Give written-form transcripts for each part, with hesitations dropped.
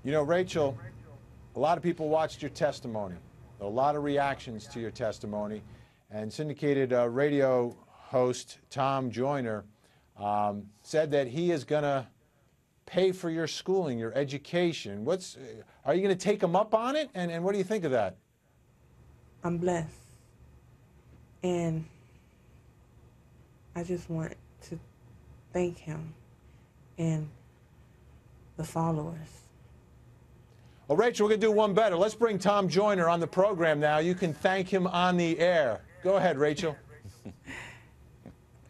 You know, Rachel, a lot of people watched your testimony, a lot of reactions to your testimony, and syndicated radio host Tom Joyner said that he is going to pay for your schooling, your education. Are you going to take him up on it? And what do you think of that? I'm blessed. And I just want to thank him and the followers. Well, Rachel, we're going to do one better. Let's bring Tom Joyner on the program now. You can thank him on the air. Go ahead, Rachel.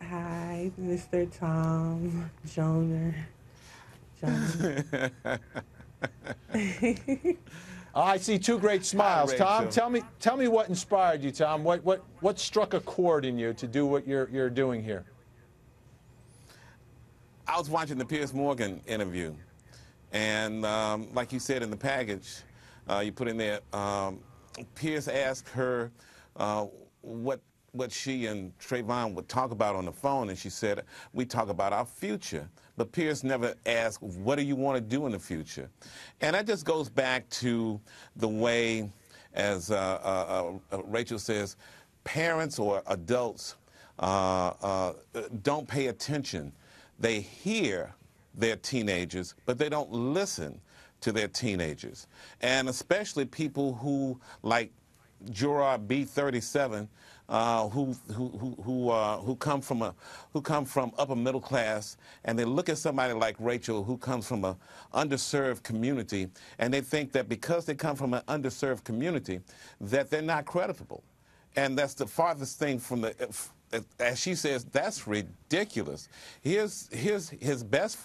Hi, Mr. Tom Joyner. I see two great smiles. Hi, Tom, tell me what inspired you, Tom. What struck a chord in you to do what you're doing here? I was watching the Piers Morgan interview, and like you said in the package, you put in there, Piers asked her what she and Trayvon would talk about on the phone, and she said, we talk about our future. But Piers never asked, what do you want to do in the future? And that just goes back to the way, as Rachel says, parents or adults don't pay attention. They hear their teenagers, but they don't listen to their teenagers. And especially people who, like Gerard B37, who come from upper middle class, and they look at somebody like Rachel, who comes from an underserved community, and they think that because they come from an underserved community, that they're not creditable. And that's the farthest thing from the, as she says, that's ridiculous. Here's his best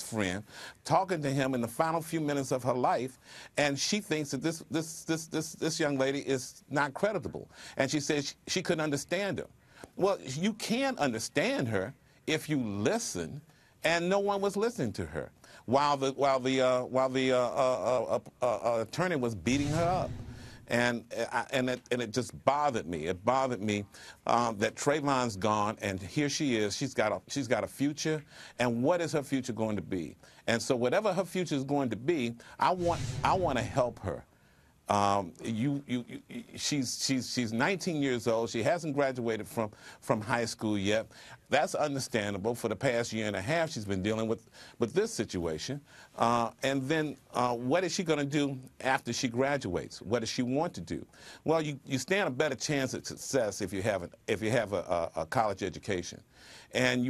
friend talking to him in the final few minutes of her life, and she thinks that this young lady is not creditable. And she says she couldn't understand her. Well, you can understand her if you listen, and no one was listening to her while the attorney was beating her up. And it just bothered me. It bothered me that Trayvon's gone, and here she is. She's got a future, and what is her future going to be? And so whatever her future is going to be, I want to help her. She's 19 years old. She hasn't graduated from high school yet. That's understandable. For the past year and a half, she's been dealing with this situation. And then what is she going to do after she graduates? What does she want to do? Well, you stand a better chance at success if you have a college education. And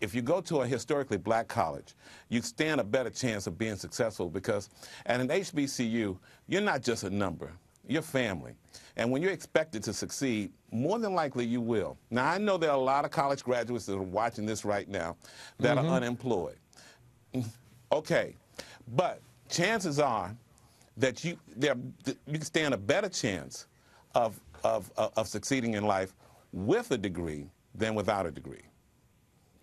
if you go to a historically black college, you stand a better chance of being successful, because at an HBCU, you're not just a number, you're family. And when you're expected to succeed, more than likely you will. Now, I know there are a lot of college graduates that are watching this right now that are unemployed. Okay, but chances are that you stand a better chance of succeeding in life with a degree than without a degree.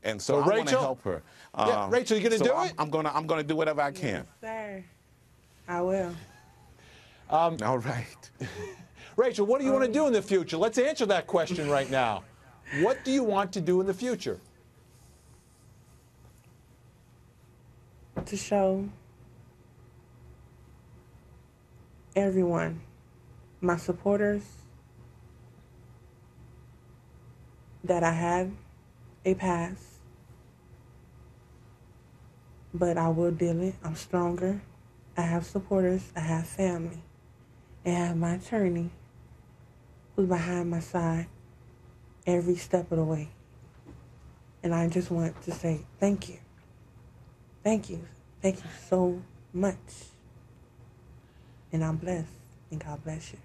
And so I want to help her. Yeah, Rachel, you going to do it? I'm gonna do whatever I can. Yes, sir. I will. All right. Rachel, what do you want to do in the future? Let's answer that question right now. What do you want to do in the future? To show everyone, my supporters, that I have a past, but I will deal it. I'm stronger. I have supporters. I have family. And I have my attorney who's behind my side every step of the way. And I just want to say thank you. Thank you. Thank you so much. And I'm blessed. And God bless you.